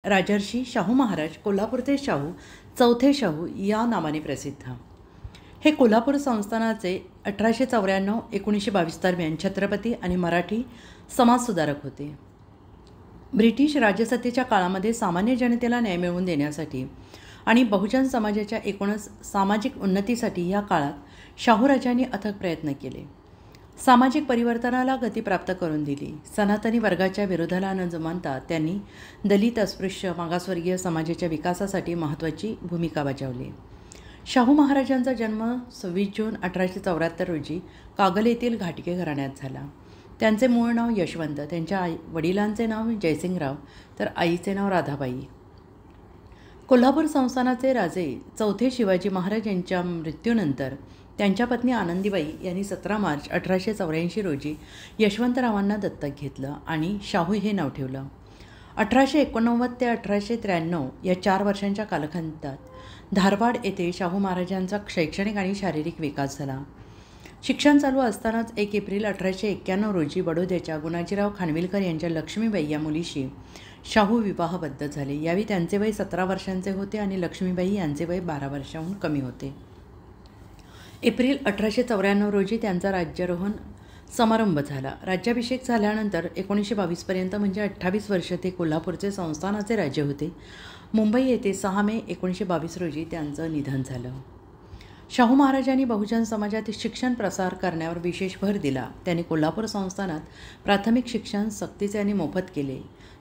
राजर्षी शाहू महाराज कोल्हापूरचे शाहू चौथे शाहू या नावाने प्रसिद्ध. हे कोल्हापूर संस्थानाचे 1894-1922 दरम्यान छत्रपती आणि मराठी समाजसुधारक होते. ब्रिटिश राजसत्तेच्या काळामध्ये सामान्य जनतेला न्याय मिळवून देण्यासाठी आणि बहुजन समाजाच्या एकूणच सामाजिक उन्नतीसाठी या काळात शाहूराजांनी अथक प्रयत्न केले. सामाजिक परिवर्तनाला गती प्राप्त करून दिली. सनातनी वर्गाच्या विरोधाला न जुमानता त्यांनी दलित, अस्पृश्य, मागासवर्गीय समाजाच्या विकासासाठी महत्त्वाची भूमिका बजावली. शाहू महाराजांचा जन्म 26 जून 1874 रोजी कागल येथील घाटगे घराण्यात झाला. त्यांचे मूळ नाव यशवंत, त्यांच्या वडिलांचे नाव जयसिंगराव तर आईचे नाव राधाबाई. कोल्हापूर संस्थानाचे राजे चौथे शिवाजी महाराज यांच्या मृत्यूनंतर त्यांच्या पत्नी आनंदीबाई यांनी 17 मार्च 1884 रोजी यशवंतरावांना दत्तक घेतलं आणि शाहू हे नाव ठेवलं. 1889 ते 1893 या 4 वर्षांच्या कालखंडात धारवाड येथे शाहू महाराजांचा शैक्षणिक आणि शारीरिक विकास झाला. शिक्षण चालू असतानाच 1 एप्रिल 1891 रोजी बडोद्याच्या गुणाजीराव खानविलकर यांच्या लक्ष्मीबाई या मुलीशी शाहू विवाहबद्ध झाले. यावेळी त्यांचे वय 17 वर्षांचे होते आणि लक्ष्मीबाई यांचे वय 12 वर्षांहून कमी होते. एप्रिल 1894 रोजी त्यांचा राज्यारोहण समारंभ झाला. राज्याभिषेक झाल्यानंतर 1922 म्हणजे 28 वर्ष ते कोल्हापूरचे संस्थानाचे राज्य होते. मुंबई येथे 6 मे 1922 रोजी त्यांचं निधन झालं. शाहू महाराजांनी बहुजन समाजात शिक्षण प्रसार करण्यावर विशेष भर दिला. त्यांनी कोल्हापूर संस्थानात प्राथमिक शिक्षण सक्तीचे आणि मोफत केले.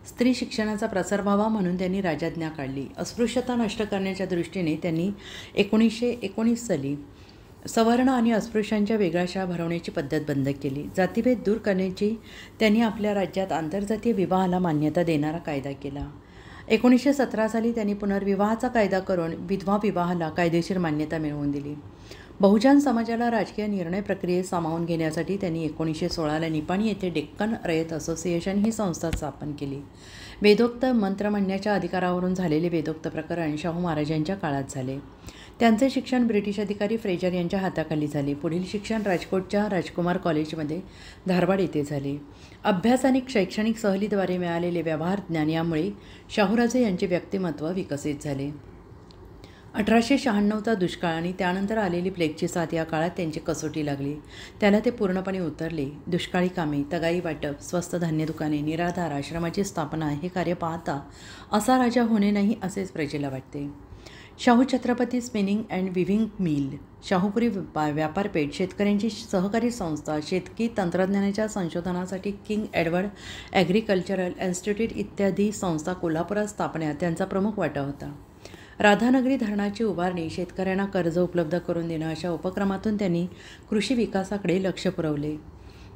स्त्री शिक्षणाचा प्रसार व्हावा म्हणून त्यांनी राजाज्ञा काढली. अस्पृश्यता नष्ट करण्याच्या दृष्टीने त्यांनी 1919 साली सवर्ण आणि अस्पृश्यांच्या वेगळ्या शाळा भरवण्याची पद्धत बंद केली. जातीभेद दूर करण्याची त्यांनी आपल्या राज्यात आंतरजातीय विवाहाला मान्यता देणारा कायदा केला. 1917 साली त्यांनी पुनर्विवाहाचा कायदा करून विधवा विवाहाला कायदेशीर मान्यता मिळवून दिली. बहुजन समाजाला राजकीय निर्णय प्रक्रियेत सामावून घेण्यासाठी त्यांनी 1916ला निपाणी येथे डेक्कन रयत असोसिएशन ही संस्था स्थापन केली. वेदोक्त मंत्र म्हणण्याच्या अधिकारावरून झालेले वेदोक्त प्रकरण शाहू महाराजांच्या काळात झाले. त्यांचे शिक्षण ब्रिटिश अधिकारी फ्रेजर यांच्या हाताखाली झाले. पुढील शिक्षण राजकोटच्या राजकुमार कॉलेजमध्ये धारवाड येथे झाले. अभ्यास आणि शैक्षणिक सहलीद्वारे मिळालेले व्यवहार ज्ञान यामुळे शाहूराजे यांचे व्यक्तिमत्व विकसित झाले. 1896चा दुष्काळ आणि त्यानंतर आलेली प्लेगची साथ या काळात त्यांची कसोटी लागली. त्याला ते पूर्णपणे उतरले. दुष्काळी कामे, तगाई वाटप, स्वस्त धान्य दुकाने, निराधार आश्रमाची स्थापना हे कार्य पाहता असा राजा होणे नाही असेच प्रजेला वाटते. Shahu Chhatrapati spinning and weaving mill, Shahupuri व्यापारपेठ, शेतकऱ्यांची सहकारी संस्था, शेतकी तंत्रज्ञानाच्या संशोधनासाठी किंग एडवर्ड ॲग्रिकल्चरल इन्स्टिट्यूट इत्यादी संस्था कोल्हापुरात स्थापण्यात त्यांचा प्रमुख वाटा होता. राधानगरी धरणाची उभारणी, शेतकऱ्यांना कर्ज उपलब्ध करून देणं अशा उपक्रमातून त्यांनी कृषी विकासाकडे लक्ष पुरवले.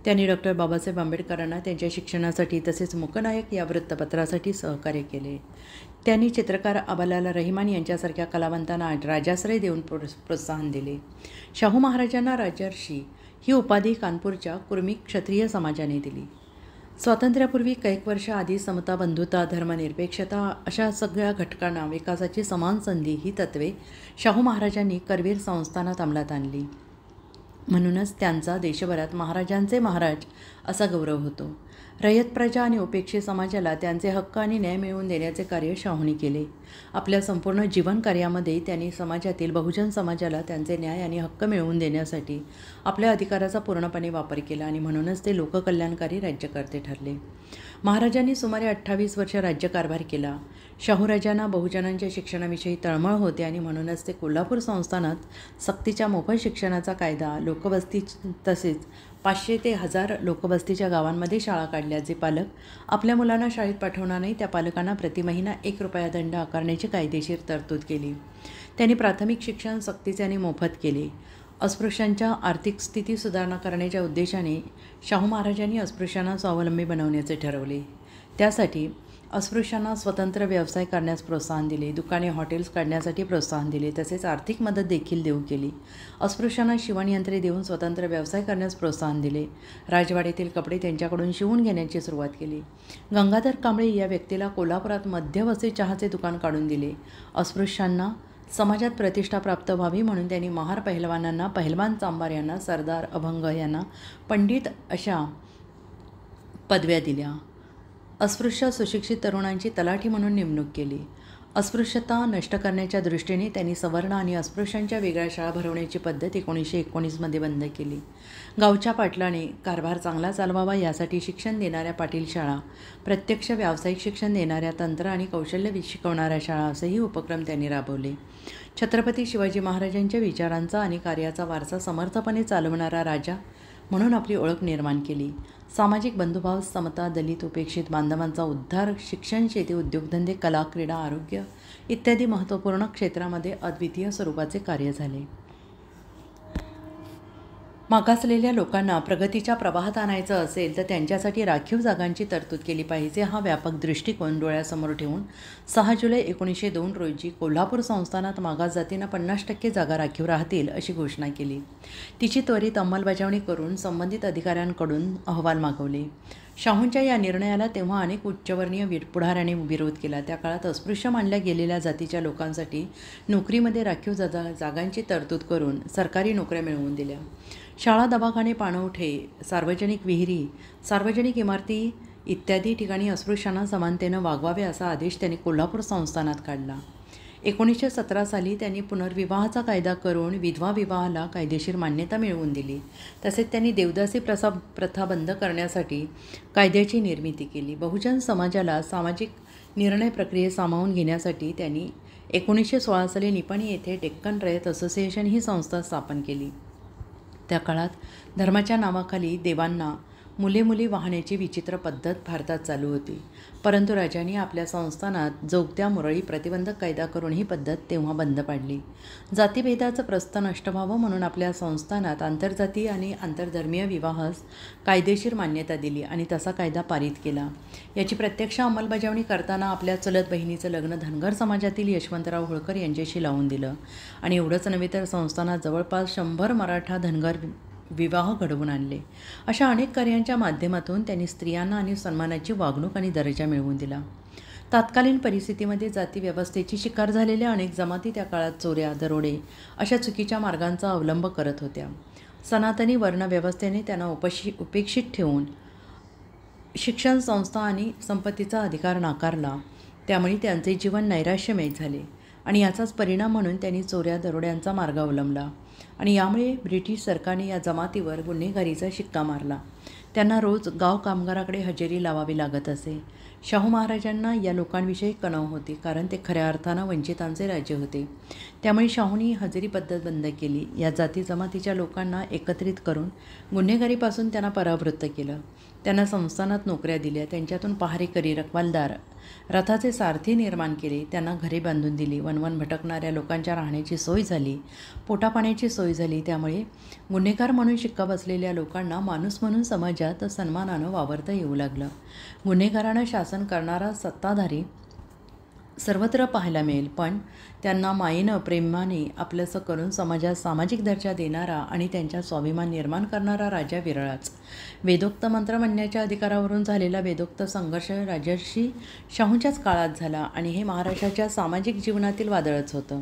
त्यांनी डॉक्टर बाबासाहेब आंबेडकरांना त्यांच्या शिक्षणासाठी तसेच मूकनायक या वृत्तपत्रासाठी सहकार्य केले. त्यांनी चित्रकार अबालाल रहिमान यांच्यासारख्या कलावंतांना राजाश्रय देऊन प्रोत्साहन दिले. शाहू महाराजांना राजर्षी ही उपाधी कानपूरच्या कुर्मी क्षत्रिय समाजाने दिली. स्वातंत्र्यापूर्वी कैक वर्ष आधी समता, बंधुता, धर्मनिरपेक्षता अशा सगळ्या घटकांना विकासाची समान संधी ही तत्त्वे शाहू महाराजांनी करवीर संस्थानात अंमलात आणली. म्हणूनच त्यांचा देशभरात महाराजांचे महाराज असा गौरव होतो. रयत प्रजा आणि उपेक्षित समाजाला त्यांचे हक्क आणि न्याय मिळवून देण्याचे कार्य शाहूंनी केले. आपल्या संपूर्ण जीवन कार्यामध्ये त्यांनी समाजातील बहुजन समाजाला त्यांचे न्याय आणि हक्क मिळवून देण्यासाठी आपल्या अधिकाराचा पूर्णपणे वापर केला आणि म्हणूनच ते लोककल्याणकारी राज्यकर्ते ठरले. महाराजांनी सुमारे 28 वर्ष राज्यकारभार केला. शाहूराजांना बहुजनांच्या शिक्षणाविषयी तळमळ होते आणि म्हणूनच ते कोल्हापूर संस्थानात सक्तीच्या मोफत शिक्षणाचा कायदा, लोकवस्ती तसेच 500 ते 1000 लोकवस्तीच्या गावांमध्ये शाळा काढल्या. जे पालक आपल्या मुलांना शाळेत पाठवणार नाही त्या पालकांना प्रति महिना 1 रुपया दंड आकारण्याची कायदेशीर तरतूद केली. त्यांनी प्राथमिक शिक्षण सक्तीचे आणि मोफत केले. अस्पृश्यांच्या आर्थिक स्थिती सुधारणा करण्याच्या उद्देशाने शाहू महाराजांनी अस्पृश्यांना स्वावलंबी बनवण्याचे ठरवले. त्यासाठी अस्पृश्यांना स्वतंत्र व्यवसाय करण्यास प्रोत्साहन दिले. दुकाने, हॉटेल्स काढण्यासाठी प्रोत्साहन दिले. तसेच आर्थिक मदत देखील देऊ केली. अस्पृश्यांना शिवणयंत्रे देऊन स्वतंत्र व्यवसाय करण्यास प्रोत्साहन दिले. राजवाड्यातील कपडे त्यांच्याकडून शिवून घेण्याची सुरुवात केली. गंगाधर कांबळे या व्यक्तीला कोल्हापुरात मध्यवस्ती चहाचे दुकान काढून दिले. अस्पृश्यांना समाजात प्रतिष्ठा प्राप्त व्हावी म्हणून त्यांनी महार पहिलवानांना पहिलवान चांबार यांना सरदार, अभंग यांना पंडित अशा पदव्या दिल्या. अस्पृश्य सुशिक्षित तरुणांची तलाठी म्हणून नेमणूक केली. अस्पृश्यता नष्ट करण्याच्या दृष्टीने त्यांनी सवर्ण आणि अस्पृश्यांच्या वेगळ्या शाळा भरवण्याची पद्धत 1919मध्ये बंद केली. गावच्या पाटलाने कारभार चांगला चालवावा यासाठी शिक्षण देणाऱ्या पाटील शाळा, प्रत्यक्ष व्यावसायिक शिक्षण देणाऱ्या, तंत्र आणि कौशल्य शिकवणाऱ्या शाळा असेही उपक्रम त्यांनी राबवले. छत्रपती शिवाजी महाराजांच्या विचारांचा आणि कार्याचा वारसा समर्थपणे चालवणारा राजा म्हणून आपली ओळख निर्माण केली. सामाजिक बंधुभाव, समता, दलित, उपेक्षित बांधवांचा उद्धार, शिक्षण, शेती, उद्योगधंदे, कला, क्रीडा, आरोग्य इत्यादी महत्त्वपूर्ण क्षेत्रामध्ये अद्वितीय स्वरूपाचे कार्य झाले. मागासलेल्या लोकांना प्रगतीच्या प्रवाहात आणायचं असेल तर त्यांच्यासाठी राखीव जागांची तरतूद केली पाहिजे. हा व्यापक दृष्टिकोन डोळ्यासमोर ठेवून 6 जुलै 1902 रोजी कोल्हापूर संस्थानात मागास जातींना 50% जागा राखीव राहतील अशी घोषणा केली. तिची त्वरित अंमलबजावणी करून संबंधित अधिकाऱ्यांकडून अहवाल मागवले. शाहूंच्या या निर्णयाला तेव्हा अनेक उच्चवर्णीय पुढाऱ्यांनी विरोध केला. त्या काळात अस्पृश्य मानल्या गेलेल्या जातीच्या लोकांसाठी नोकरीमध्ये राखीव जागांची तरतूद करून सरकारी नोकऱ्या मिळवून दिल्या. शाळा, दवाखाने, पाणवठे, सार्वजनिक विहिरी, सार्वजनिक इमारती इत्यादी ठिकाणी अस्पृश्यांना समानतेनं वागवावे असा आदेश त्यांनी कोल्हापूर संस्थानात काढला. 1917 साली त्यांनी पुनर्विवाहाचा कायदा करून विधवा विवाहाला कायदेशीर मान्यता मिळवून दिली. तसेच त्यांनी देवदासी प्रथा बंद करण्यासाठी कायद्याची निर्मिती केली. बहुजन समाजाला सामाजिक निर्णय प्रक्रियेत सामावून घेण्यासाठी त्यांनी 1916 साली निपाणी येथे डेक्कन रयत असोसिएशन ही संस्था स्थापन केली. त्या काळात धर्माच्या नावाखाली देवांना मुले वाहण्याची विचित्र पद्धत भारतात चालू होती. परंतु राजांनी आपल्या संस्थानात जोगत्या मुरळी प्रतिबंधक कायदा करून ही पद्धत तेव्हा बंद पाडली. जातीभेदाचं प्रस्थ नष्ट व्हावं म्हणून आपल्या संस्थानात आंतरजातीय आणि आंतरधर्मीय विवाहास कायदेशीर मान्यता दिली आणि तसा कायदा पारित केला. याची प्रत्यक्ष अंमलबजावणी करताना आपल्या चुलत बहिणीचं लग्न धनगर समाजातील यशवंतराव होळकर यांच्याशी लावून दिलं. आणि एवढंच नव्हे तर संस्थानात जवळपास 100 मराठा धनगर विवाह घडवून आणले. अशा अनेक कार्यांच्या माध्यमातून त्यांनी स्त्रियांना आणि सन्मानाची वागणूक आणि दर्जा मिळवून दिला. तत्कालीन परिस्थितीमध्ये जाती व्यवस्थेची शिकार झालेल्या अनेक जमाती त्या काळात चोऱ्या, दरोडे अशा चुकीच्या मार्गांचा अवलंब करत होत्या. सनातनी वर्णव्यवस्थेने त्यांना उपेक्षित ठेवून शिक्षण, संस्था आणि संपत्तीचा अधिकार नाकारला. त्यामुळे त्यांचे जीवन नैराश्यमय झाले आणि याचाच परिणाम म्हणून त्यांनी चोऱ्या, दरोड्यांचा मार्ग अवलंबला आणि यामुळे ब्रिटिश सरकारने या जमातीवर गुन्हेगारीचा शिक्का मारला. त्यांना रोज गाव कामगाराकडे हजेरी लावावी लागत असे. शाहू महाराजांना या लोकांविषयी कणव होती, कारण ते खऱ्या अर्थानं वंचितांचे राज्य होते. त्यामुळे शाहूंनी हजेरी पद्धत बंद केली. या जाती जमातीच्या लोकांना एकत्रित करून गुन्हेगारीपासून त्यांना परावृत्त केलं. त्यांना संस्थानात नोकऱ्या दिल्या. त्यांच्यातून पहारेकरी, रखवालदार, रथाचे सारथी निर्माण केले. त्यांना घरे बांधून दिली. वनवन भटकणाऱ्या लोकांच्या राहण्याची सोय झाली. पोटापाण्याची सोय झाली. त्यामुळे गुन्हेगार म्हणून शिक्का बसलेल्या लोकांना माणूस म्हणून समाजात सन्मानानं वावरता येऊ लागलं. गुन्हेगारांना शासन करणारा सत्ताधारी सर्वत्र पाहायला मिळेल, पण त्यांना मायेनं, प्रेमाने आपलंसं करून समाजात सामाजिक दर्जा देणारा आणि त्यांच्या स्वाभिमान निर्माण करणारा राजा विरळाच. वेदोक्त मंत्र म्हणण्याच्या अधिकारावरून झालेला वेदोक्त संघर्ष राजर्षी शाहूंच्याच काळात झाला आणि हे महाराष्ट्राच्या सामाजिक जीवनातील वादळच होतं.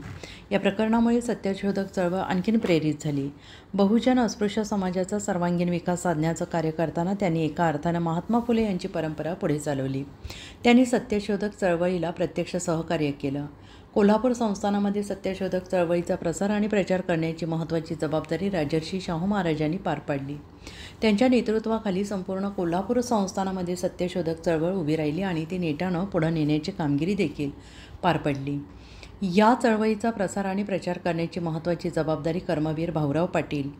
या प्रकरणामुळे सत्यशोधक चळवळ आणखीन प्रेरित झाली. बहुजन अस्पृश्य समाजाचा सर्वांगीण विकास साधण्याचं कार्य करताना त्यांनी एका अर्थानं महात्मा फुले यांची परंपरा पुढे चालवली. त्यांनी सत्यशोधक चळवळीला प्रत्यक्ष सहकार्य केलं. कोल्हापूर संस्थानामध्ये सत्यशोधक चळवळीचा प्रसार आणि प्रचार करण्याची महत्त्वाची जबाबदारी राजर्षी शाहू महाराजांनी पार पाडली. त्यांच्या नेतृत्वाखाली संपूर्ण कोल्हापूर संस्थानामध्ये सत्यशोधक चळवळ उभी राहिली आणि ती नेटानं पुढं नेण्याची कामगिरी देखील पार पडली. या चळवळीचा प्रसार आणि प्रचार करण्याची महत्त्वाची जबाबदारी कर्मवीर भाऊराव पाटील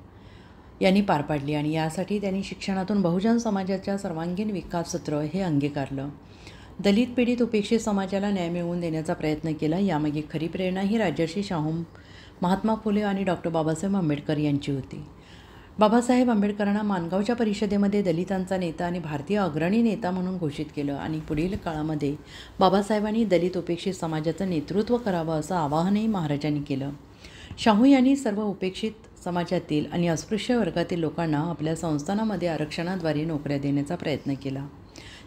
यांनी पार पाडली आणि यासाठी त्यांनी शिक्षणातून बहुजन समाजाच्या सर्वांगीण विकास सूत्र हे अंगीकारलं. दलित, पीडित, उपेक्षित समाजाला न्याय मिळवून देण्याचा प्रयत्न केला. यामागे खरी प्रेरणा ही राजर्षी शाहू, महात्मा फुले आणि डॉक्टर बाबासाहेब आंबेडकर यांची होती. बाबासाहेब आंबेडकरांना माणगावच्या परिषदेमध्ये दलितांचा नेता आणि भारतीय अग्रणी नेता म्हणून घोषित केलं आणि पुढील काळामध्ये बाबासाहेबांनी दलित, उपेक्षित समाजाचं नेतृत्व करावं असं आवाहनही महाराजांनी केलं. शाहू यांनी सर्व उपेक्षित समाजातील आणि अस्पृश्य वर्गातील लोकांना आपल्या संस्थानामध्ये आरक्षणाद्वारे नोकऱ्या देण्याचा प्रयत्न केला.